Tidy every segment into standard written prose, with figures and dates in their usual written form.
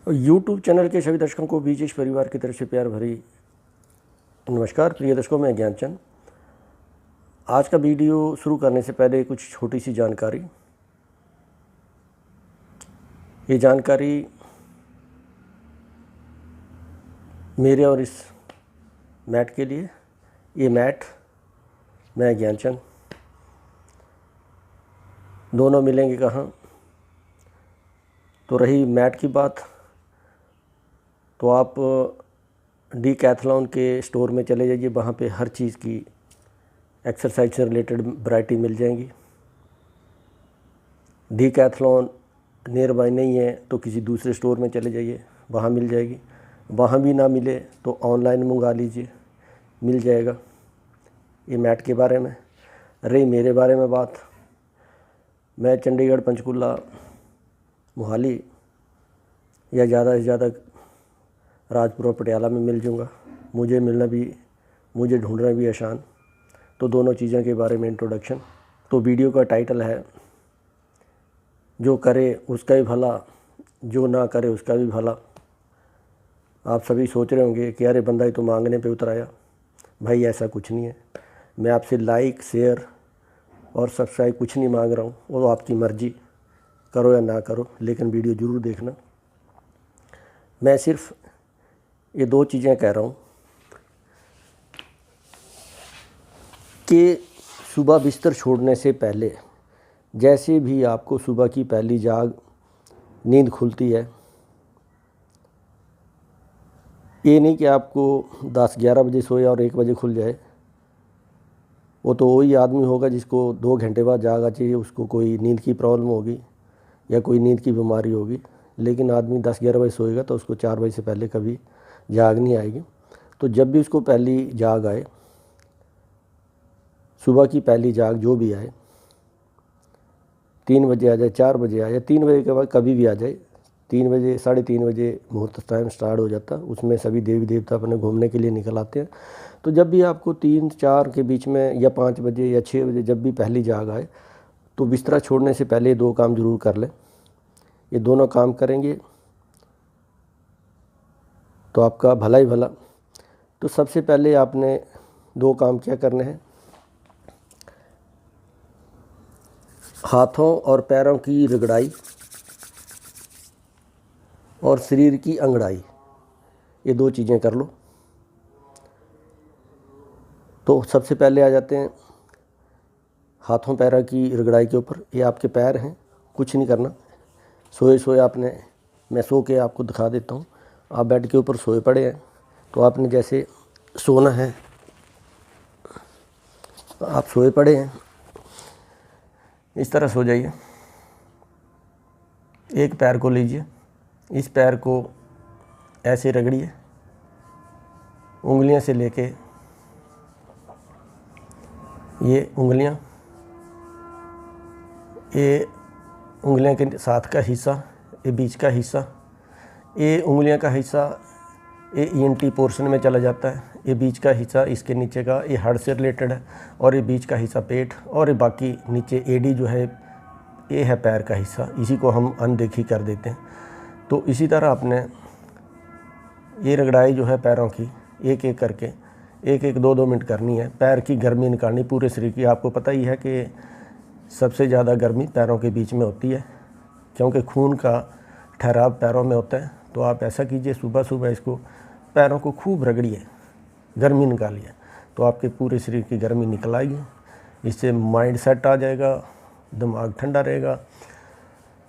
YouTube channel के सभी दर्शकों को बीजेश परिवार की तरफ से प्यार भरी नमस्कार। प्रिय दर्शकों, मैं ज्ञानचंद। आज का वीडियो शुरू करने से पहले कुछ छोटी सी जानकारी। ये जानकारी मेरे और इस मैट के लिए। ये मैट, मैं ज्ञानचंद, दोनों मिलेंगे कहाँ? तो रही मैट की बात, तो आप डीकैथलॉन के स्टोर में चले जाइए। वहाँ पे हर चीज़ की एक्सरसाइज से रिलेटेड वैरायटी मिल जाएंगी। डीकैथलॉन नियर बाय नहीं है तो किसी दूसरे स्टोर में चले जाइए, वहाँ मिल जाएगी। वहाँ भी ना मिले तो ऑनलाइन मंगा लीजिए, मिल जाएगा। ये मैट के बारे में। रही मेरे बारे में बात, मैं चंडीगढ़, पंचकुला, मोहाली या ज़्यादा से ज़्यादा राजपुरा, पटियाला में मिल जाऊँगा। मुझे ढूंढना भी आसान। तो दोनों चीज़ों के बारे में इंट्रोडक्शन। तो वीडियो का टाइटल है, जो करे उसका भी भला, जो ना करे उसका भी भला। आप सभी सोच रहे होंगे कि अरे बंदा ही तो मांगने पे उतर आया। भाई ऐसा कुछ नहीं है। मैं आपसे लाइक, शेयर और सब्सक्राइब कुछ नहीं मांग रहा हूँ, वो तो आपकी मर्ज़ी, करो या ना करो, लेकिन वीडियो ज़रूर देखना। मैं सिर्फ ये दो चीज़ें कह रहा हूँ कि सुबह बिस्तर छोड़ने से पहले जैसे भी आपको सुबह की पहली जाग नींद खुलती है, ये नहीं कि आपको 10-11 बजे सोया और 1 बजे खुल जाए। वो तो वही आदमी होगा जिसको 2 घंटे बाद जागा चाहिए, उसको कोई नींद की प्रॉब्लम होगी या कोई नींद की बीमारी होगी। लेकिन आदमी 10-11 बजे सोएगा तो उसको 4 बजे से पहले कभी जाग नहीं आएगी। तो जब भी उसको पहली जाग आए, सुबह की पहली जाग जो भी आए, 3 बजे आ जाए, 4 बजे आ जाए, 3 बजे के बाद कभी भी आ जाए, 3 बजे, 3:30 बजे मुहूर्त टाइम स्टार्ट हो जाता। उसमें सभी देवी देवता अपने घूमने के लिए निकल आते हैं। तो जब भी आपको 3-4 के बीच में या 5 बजे या 6 बजे जब भी पहली जाग आए, तो बिस्तरा छोड़ने से पहले 2 काम ज़रूर कर लें। ये दोनों काम करेंगे तो आपका भला ही भला। तो सबसे पहले आपने 2 काम क्या करने हैं? हाथों और पैरों की रगड़ाई और शरीर की अंगड़ाई, ये 2 चीज़ें कर लो। तो सबसे पहले आ जाते हैं हाथों पैरों की रगड़ाई के ऊपर। ये आपके पैर हैं, कुछ नहीं करना। सोए आपने, मैं सो के आपको दिखा देता हूँ। आप बेड के ऊपर सोए पड़े हैं, तो आपने जैसे सोना है, आप सोए पड़े हैं, इस तरह सो जाइए। एक पैर को लीजिए, इस पैर को ऐसे रगड़िए, उंगलियां से लेके ये उंगलियां, ये उंगलियों के साथ का हिस्सा, ये बीच का हिस्सा, ये उंगलियों का हिस्सा ये ईएनटी पोर्शन में चला जाता है। ये बीच का हिस्सा, इसके नीचे का, ये हार्ट से रिलेटेड है। और ये बीच का हिस्सा पेट, और ये बाकी नीचे एडी जो है, ये है पैर का हिस्सा। इसी को हम अनदेखी कर देते हैं। तो इसी तरह आपने ये रगड़ाई जो है पैरों की, एक एक करके 2-2 मिनट करनी है। पैर की गर्मी निकालनी पूरे शरीर की। आपको पता ही है कि सबसे ज़्यादा गर्मी पैरों के बीच में होती है, क्योंकि खून का ठहराव पैरों में होता है। तो आप ऐसा कीजिए, सुबह सुबह इसको पैरों को खूब रगड़िए, गर्मी निकालिए, तो आपके पूरे शरीर की गर्मी निकल आएगी। इससे माइंड सेट आ जाएगा, दिमाग ठंडा रहेगा,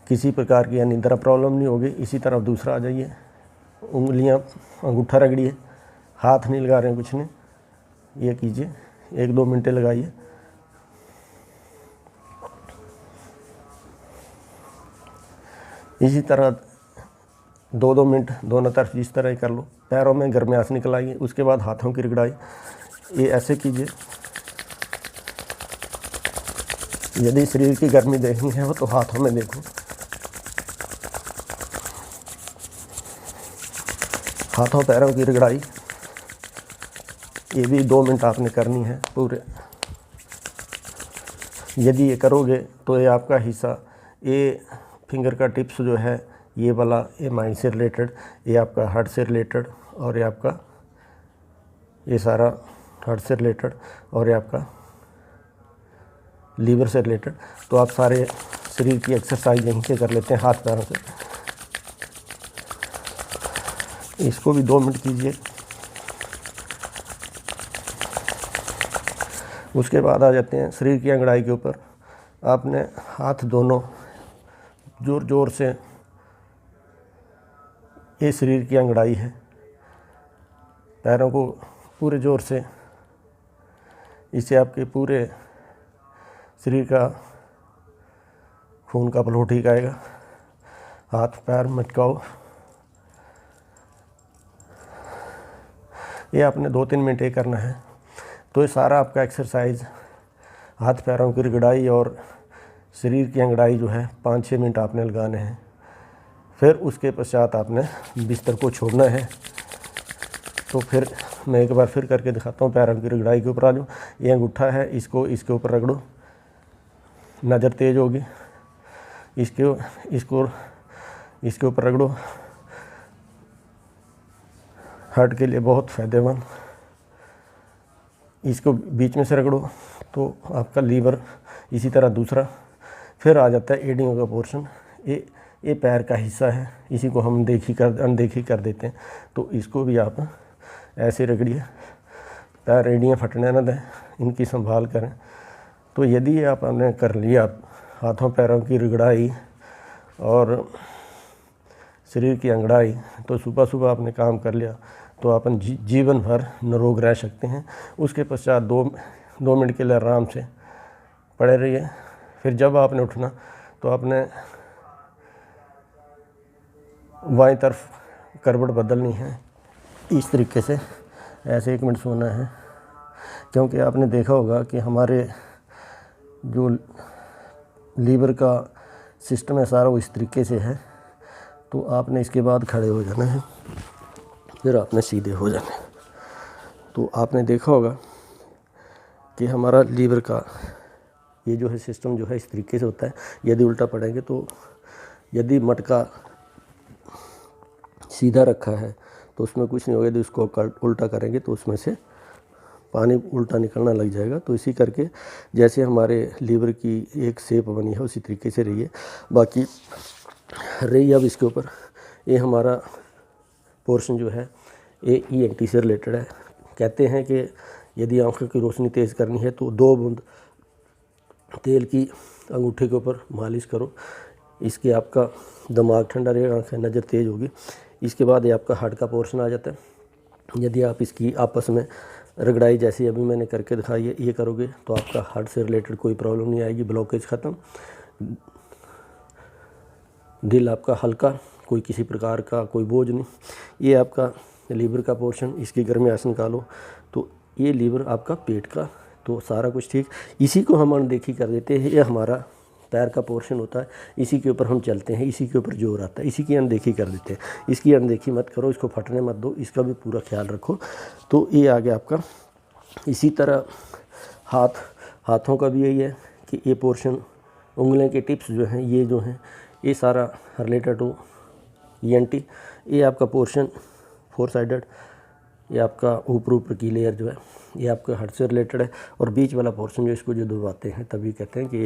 किसी प्रकार की निद्रा प्रॉब्लम नहीं होगी। इसी तरह दूसरा आ जाइए, उंगलियां, अंगूठा रगड़िए, हाथ नहीं लगा रहे हैं, कुछ नहीं, ये कीजिए, 1-2 मिनटें लगाइए। इसी तरह 2-2 मिनट दोनों तरफ जिस तरह ही कर लो। पैरों में गर्माहट निकल आइए। उसके बाद हाथों की रगड़ाई, ये ऐसे कीजिए। यदि शरीर की गर्मी देखनी है तो हाथों में देखो। हाथों पैरों की रगड़ाई, ये भी 2 मिनट आपने करनी है पूरे। यदि ये करोगे तो ये आपका हिस्सा, ये फिंगर का टिप्स जो है, ये वाला ये माइंड से रिलेटेड, ये आपका हार्ट से रिलेटेड, और ये आपका ये सारा हार्ट से रिलेटेड, और ये आपका लीवर से रिलेटेड। तो आप सारे शरीर की एक्सरसाइज यहीं से कर लेते हैं हाथ पैरों से। इसको भी 2 मिनट कीजिए। उसके बाद आ जाते हैं शरीर की अंगड़ाई के ऊपर। आपने हाथ दोनों जोर जोर से, ये शरीर की अंगड़ाई है, पैरों को पूरे जोर से, इससे आपके पूरे शरीर का खून का फ्लो ठीक आएगा। हाथ पैर मटकाओ। ये आपने 2-3 मिनट ये करना है। तो ये सारा आपका एक्सरसाइज हाथ पैरों की रगड़ाई और शरीर की अंगड़ाई जो है 5-6 मिनट आपने लगाने हैं। फिर उसके पश्चात आपने बिस्तर को छोड़ना है। तो फिर मैं एक बार फिर करके दिखाता हूँ। पैरों की रगड़ाई के ऊपर आ जाओ। ये अंगूठा है, इसको इसके ऊपर रगड़ो, नज़र तेज़ होगी। इसके ऊपर रगड़ो, हार्ट के लिए बहुत फ़ायदेमंद। इसको बीच में से रगड़ो तो आपका लीवर, इसी तरह दूसरा। फिर आ जाता है एडियों का पोर्शन। ये पैर का हिस्सा है, इसी को हम अनदेखी कर देते हैं। तो इसको भी आप ऐसे रगड़िए, पैर एड़ियाँ फटने न दें, इनकी संभाल करें। तो यदि आपने कर लिया हाथों पैरों की रगड़ाई और शरीर की अंगड़ाई, तो सुबह सुबह आपने काम कर लिया तो अपन जीवन भर निरोग रह सकते हैं। उसके पश्चात 2 मिनट के लिए आराम से पड़े रहिए। फिर जब आपने उठना तो आपने बाईं तरफ करवट बदलनी है, इस तरीके से ऐसे 1 मिनट सोना है। क्योंकि आपने देखा होगा कि हमारे जो लीवर का सिस्टम है सारा वो इस तरीके से है। तो आपने इसके बाद खड़े हो जाना है, फिर आपने सीधे हो जाना है। तो आपने देखा होगा कि हमारा लीवर का ये जो है सिस्टम जो है इस तरीके से होता है। यदि उल्टा पड़ेंगे तो, यदि मटका सीधा रखा है तो उसमें कुछ नहीं होगा। यदि उसको उल्टा करेंगे तो उसमें से पानी उल्टा निकलना लग जाएगा। तो इसी करके जैसे हमारे लीवर की एक शेप बनी है उसी तरीके से रहिए। बाकी रही अब इसके ऊपर, ये हमारा पोर्शन जो है ये ENT से रिलेटेड है। कहते हैं कि यदि आंखों की रोशनी तेज़ करनी है तो 2 बूंद तेल की अंगूठे के ऊपर मालिश करो। इसके आपका दिमाग ठंडा रहेगा, आंखें नज़र तेज़ होगी। इसके बाद ये आपका हार्ट का पोर्शन आ जाता है। यदि आप इसकी आपस में रगड़ाई जैसी अभी मैंने करके दिखाई है ये करोगे तो आपका हार्ट से रिलेटेड कोई प्रॉब्लम नहीं आएगी, ब्लॉकेज ख़त्म, दिल आपका हल्का, कोई किसी प्रकार का कोई बोझ नहीं। ये आपका लीवर का पोर्शन, इसकी गर्माहट निकालो तो ये लीवर आपका पेट का, तो सारा कुछ ठीक। इसी को हम अनदेखी कर देते हैं। ये हमारा पैर का पोर्शन होता है, इसी के ऊपर हम चलते हैं, इसी के ऊपर जोर आता है, इसी की अनदेखी कर देते हैं। इसकी अनदेखी मत करो, इसको फटने मत दो, इसका भी पूरा ख्याल रखो। तो ये आ गया आपका। इसी तरह हाथों का भी यही है कि ये पोर्शन, उंगलियों के टिप्स जो हैं ये जो हैं ये सारा रिलेटेड टू ENT। ये आपका पोर्शन 4 साइडेड, ये आपका ऊपर की लेयर जो है ये आपका हार्ट से रिलेटेड है। और बीच वाला पोर्शन जो इसको जो दबाते हैं तभी कहते हैं कि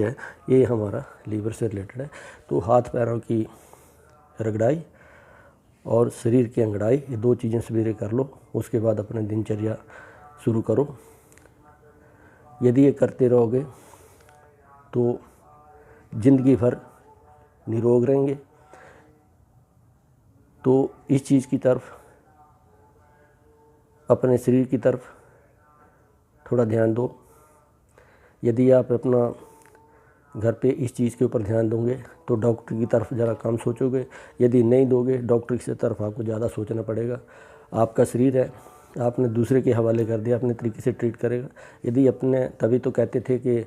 ये हमारा लीवर से रिलेटेड है। तो हाथ पैरों की रगड़ाई और शरीर की अंगड़ाई, ये 2 चीज़ें सवेरे कर लो। उसके बाद अपना दिनचर्या शुरू करो। यदि ये करते रहोगे तो ज़िंदगी भर निरोग रहेंगे। तो इस चीज़ की तरफ, अपने शरीर की तरफ थोड़ा ध्यान दो। यदि आप अपना घर पे इस चीज़ के ऊपर ध्यान दोगे तो डॉक्टर की तरफ ज़रा कम सोचोगे। यदि नहीं दोगे डॉक्टर की तरफ आपको ज़्यादा सोचना पड़ेगा। आपका शरीर है, आपने दूसरे के हवाले कर दिया, अपने तरीके से ट्रीट करेगा। यदि अपने, तभी तो कहते थे कि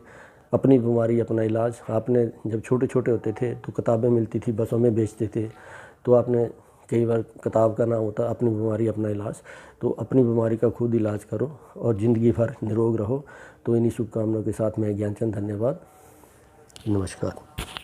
अपनी बीमारी अपना इलाज। आपने जब छोटे छोटे होते थे तो किताबें मिलती थी, बसों में बेचते थे, तो आपने कई बार किताब का नाम होता अपनी बीमारी अपना इलाज। तो अपनी बीमारी का खुद इलाज करो और ज़िंदगी भर निरोग रहो। तो इन्हीं शुभकामनाओं के साथ मैं ज्ञानचंद, धन्यवाद, नमस्कार।